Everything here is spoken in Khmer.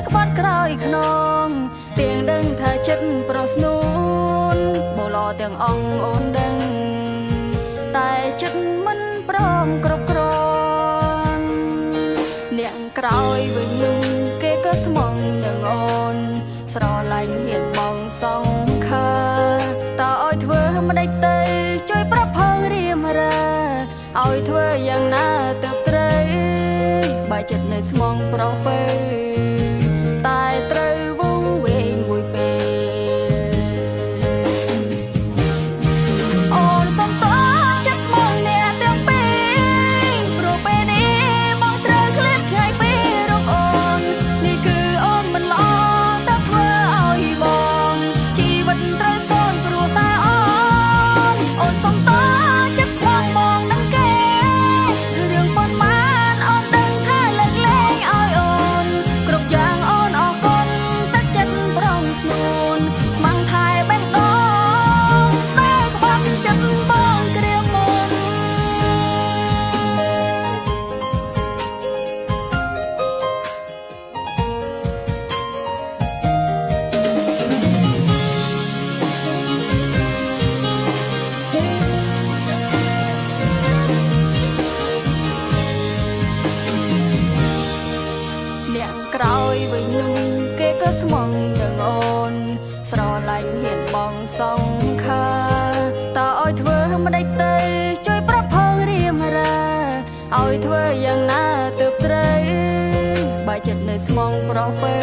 ក្បត់ក្រោយខ្នងទៀងដឹងថាចិត្តប្រុសស្នួនបលទាំងអង្គអូនដឹងតែចិត្តមិនព្រមគ្រប់គ្រាន់អ្នកក្រោយវិញនោះគេក៏ស្មងនឹងអូនស្រឡាញ់ហ៊ានបងសងខាតើឲ្យធ្វើមិនដេចទៅជួយប្រាប់ផងរៀមរាឲ្យធ្វើយ៉ាងណាទៅត្រូវបើចិត្តនៅស្មងប្រុសពេតែត្រូវវងវែងមួយពេលអូនសុំតើចិត្តស្មងអ្នកទាំងពីរព្រោះពេលនេះបងត្រូវឃ្លាតឆ្ងាយពីរូបអូននេះគឺអូនមិនល្អតើធ្វើឲ្យបងជីវិតត្រូវសូនព្រោះតែអូនសុំតើចិត្តស្មងមកនឹងគេរឿងប៉ុន្មានអូនដឹងថាលើកលែងឲ្យអូនគ្រប់យ៉ាងអូនអរគុណទឹកចិត្តប្រងស្នួនស្មងថែបេះដូងដែលក្បត់ចិត្តបងក្រៀមមុនអ្នកក្រោយវិញនោះគេក៏ស្មងនឹងអូនស្រឡាញ់ហ៊ានបងសងខាតើឲ្យធ្វើមិនដេចទៅជួយប្រាប់ផងរៀមរាឲ្យធ្វើយ៉ាងណាទើបត្រូវបើចិត្តនៅស្មងប្រុសពេ